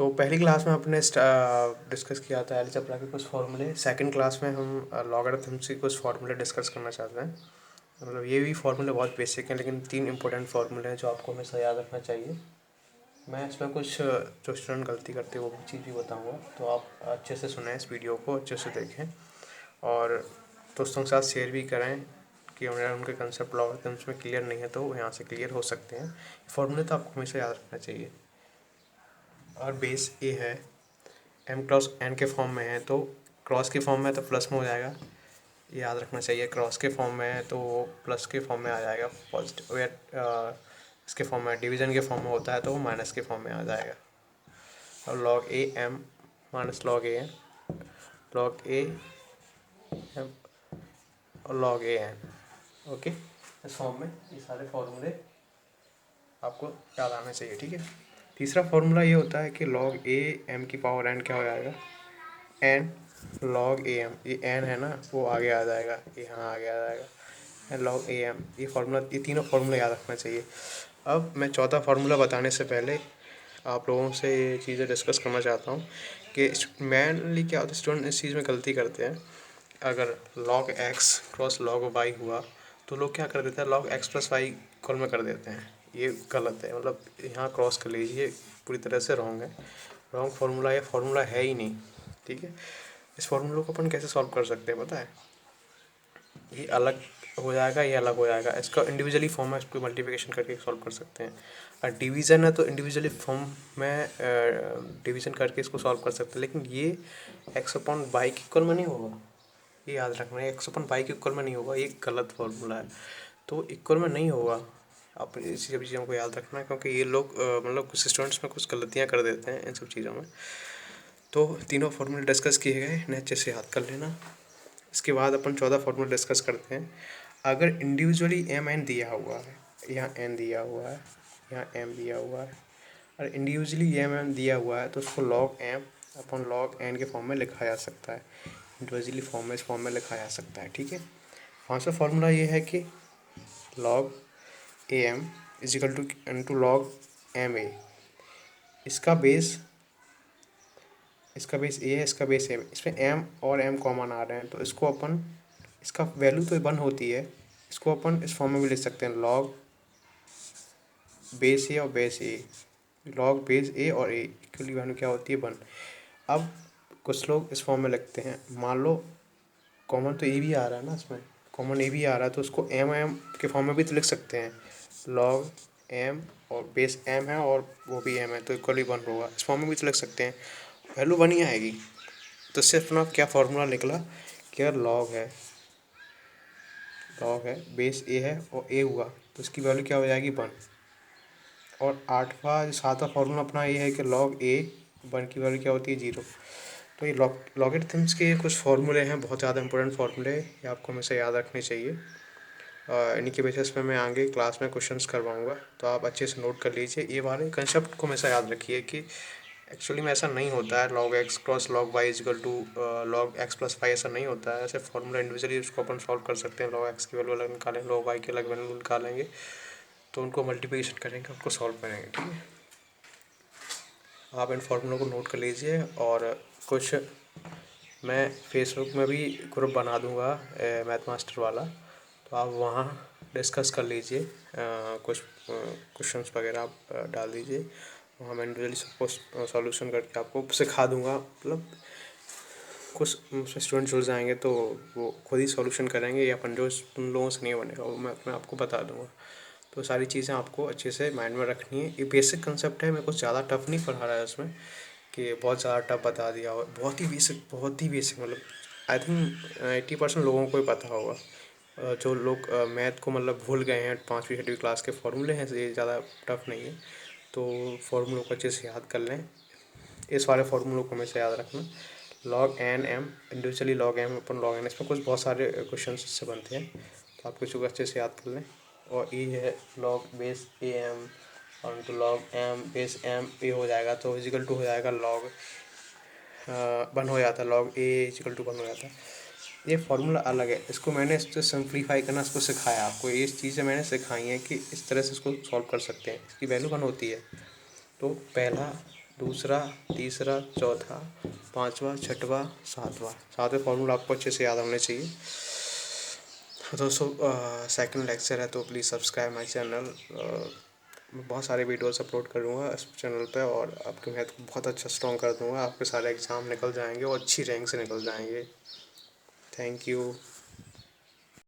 तो पहली क्लास में आपने डिस्कस किया था अलजेब्रा के कुछ फार्मूले। सेकंड क्लास में हम लॉगरिथम्स के कुछ फार्मूले डिस्कस करना चाहते हैं। मतलब ये भी फार्मूले बहुत बेसिक हैं, लेकिन 3 इंपॉर्टेंट फार्मूले हैं जो आपको हमेशा याद रखना चाहिए। मैं इसमें कुछ जो स्टूडेंट गलती करते हैं वो भी चीज़ भी बताऊँगा, तो आप अच्छे से सुनें, इस वीडियो को अच्छे से देखें और दोस्तों के साथ शेयर भी करें कि उनके कंसेप्ट लॉगरिथम्स में क्लियर नहीं है तो वो यहाँ से क्लियर हो सकते हैं। फार्मूले तो आपको हमेशा याद रखना चाहिए। और बेस ए है, एम क्रॉस एन के फॉर्म में है, तो क्रॉस के फॉर्म में तो प्लस में हो जाएगा, याद रखना चाहिए। क्रॉस के फॉर्म में है तो वो प्लस के फॉर्म में आ जाएगा। पॉजिटिव इसके फॉर्म में, डिवीज़न के फॉर्म में होता है तो वो माइनस के फॉर्म में आ जाएगा। और log a m minus log a n, log a m और लॉग ए एन। ओके, इस फॉर्म में ये सारे फॉर्मूले आपको याद आना चाहिए, ठीक है। तीसरा फार्मूला ये होता है कि लॉग ए एम की पावर एन क्या हो जाएगा, एन लॉग ए एम। ये एन है ना, वो आगे आ जाएगा, ये यहाँ आगे आ जाएगा, एन लॉग ए एम। ये फार्मूला, ये तीनों फार्मूला याद रखना चाहिए। अब मैं चौथा फार्मूला बताने से पहले आप लोगों से ये चीज़ें डिस्कस करना चाहता हूँ कि मेनली क्या होता है, स्टूडेंट इस चीज़ में गलती करते हैं। अगर log x cross log y हुआ तो लोग क्या कर देते हैं, log x plus y equal में कर देते हैं। ये गलत है, मतलब यहाँ क्रॉस कर लीजिए, पूरी तरह से रॉन्ग है, रॉन्ग फार्मूला। ये फार्मूला है ही नहीं, ठीक है। इस फार्मूले को अपन कैसे सॉल्व कर सकते हैं पता है, ये अलग हो जाएगा, ये अलग हो जाएगा। इसका इंडिविजुअली फॉर्म में इसको मल्टीप्लिकेशन करके सॉल्व कर सकते हैं। और डिवीज़न है तो इंडिविजुअली फॉर्म में डिवीज़न करके इसको सॉल्व कर सकते हैं। लेकिन ये एक्स अपॉन वाई के इक्वल में नहीं होगा, ये याद रखना है। एक्स अपॉन वाई के इक्वल में नहीं होगा, ये गलत फार्मूला है, तो इक्वल में नहीं होगा। आप इसी सब चीज़ों को याद रखना है, क्योंकि ये लोग मतलब कुछ स्टूडेंट्स में कुछ गलतियाँ कर देते हैं इन सब चीज़ों में। तो तीनों फार्मूले डिस्कस किए गए, इन्हें अच्छे से याद कर लेना। इसके बाद अपन 14 फार्मूला डिस्कस करते हैं। अगर इंडिविजुअली एम एन दिया हुआ है, यहाँ एन दिया हुआ है, यहाँ एम दिया हुआ है, और इंडिविजुअली एम एम दिया हुआ है, तो उसको log m upon log n के फॉर्म में लिखा जा सकता है। इंडिविजुअली फॉर्म में, इस फॉर्म में लिखा जा सकता है, ठीक है। पाँचवा फार्मूला ये है कि log a m is equal to into log m a. इसका बेस ए है, इसका बेस एम, इसमें एम और एम कॉमन आ रहे हैं, तो इसको अपन, इसका वैल्यू तो 1 होती है, इसको अपन इस फॉर्म में भी लिख सकते हैं, लॉग बेस ए और बेस ए। लॉग बेस ए और ए इक्वली वैल्यू क्या होती है, 1। अब कुछ लोग इस फॉर्म में लिखते हैं, मान लो कॉमन तो ए भी आ रहा है ना, इसमें कॉमन ए भी आ रहा है, तो उसको एम एम के फॉर्म में भी तो लिख सकते हैं, लॉग एम और बेस एम है और वो भी एम है, तो इक्वली 1 होगा। इस फॉर्म में भी तो लिख सकते हैं, वैल्यू 1 ही आएगी। तो इससे अपना क्या फार्मूला निकला, क्या लॉग है बेस ए है और ए हुआ, तो इसकी वैल्यू क्या हो जाएगी, 1। और सातवां फार्मूला अपना ये है कि लॉग ए 1 की वैल्यू क्या होती है, 0। तो ये लॉगरिथम्स के कुछ फार्मूले हैं, बहुत ज़्यादा इंपॉर्टेंट फार्मूले, ये आपको हमेशा याद रखने चाहिए। इन्हीं के बेसिस पे मैं आगे क्लास में क्वेश्चंस करवाऊंगा, तो आप अच्छे से नोट कर लीजिए। ये वाले कंसेप्ट को हमेशा याद रखिए कि एक्चुअली में ऐसा नहीं होता है, log x cross log y is equal to log x plus y, ऐसा नहीं होता है। ऐसे फार्मूला इंडिविजुअली उसको अपन सॉल्व कर सकते हैं, लॉग एक्स की वैल्यू अलग निकालेंगे, लॉग वाई की अलग वैल्यू निकालेंगे, तो उनको मल्टीप्लिकेशन करेंगे, उनको सॉल्व करेंगे, ठीक है। आप इन फार्मूलों को नोट कर लीजिए। और कुछ मैं फेसबुक में भी ग्रुप बना दूंगा मैथ मास्टर वाला, तो आप वहाँ डिस्कस कर लीजिए, कुछ क्वेश्चंस वगैरह आप डाल दीजिए, वहाँ मैं इंडिविजुअली सबको सॉल्यूशन करके आपको सिखा दूंगा। मतलब कुछ स्टूडेंट जुड़ जाएंगे तो वो खुद ही सॉल्यूशन करेंगे, या अपन जो उन लोगों से नहीं बनेगा वो मैं आपको बता दूंगा। तो सारी चीज़ें आपको अच्छे से माइंड में रखनी है। ये बेसिक कंसेप्ट है, मैं कुछ ज़्यादा टफ नहीं पढ़ा रहा है उसमें कि बहुत ज़्यादा टफ बता दिया हो, बहुत ही बेसिक, मतलब आई थिंक 80% लोगों को ही पता होगा। जो लोग मैथ को मतलब भूल गए हैं, 5वीं 6वीं क्लास के फॉर्मूले हैं, ये ज़्यादा टफ नहीं है, तो फॉर्मूलों को अच्छे से याद कर लें। इस वाले फार्मूलों को हमेशा याद रखना, log n m individually log m upon log n, इसमें कुछ बहुत सारे क्वेश्चन इससे बनते हैं, तो आप कुछ अच्छे से याद कर लें। और ई है लॉग बेस ए एम और तो log m base m a हो जाएगा, तो इजिकल टू हो जाएगा लॉग 1 हो जाता है, लॉग ए इजिकल टू 1 हो जाता है। ये फार्मूला अलग है, इसको मैंने इससे सिंप्लीफाई करना इसको सिखाया आपको, ये चीज़ें मैंने सिखाई हैं कि इस तरह से इसको सॉल्व कर सकते हैं। इसकी वैल्यू 1 होती है, तो पहला दूसरा, तीसरा, चौथा, पाँचवा, छठवा, सातवें फार्मूला आपको अच्छे से याद होने चाहिए। तो दोस्तों सेकंड लेक्चर है तो प्लीज़ सब्सक्राइब माय चैनल। मैं बहुत सारे वीडियोस अपलोड करूँगा इस चैनल पे और आपके मैथ को बहुत अच्छा स्ट्रॉन्ग कर दूँगा। आपके सारे एग्ज़ाम निकल जाएंगे और अच्छी रैंक से निकल जाएंगे। Thank you.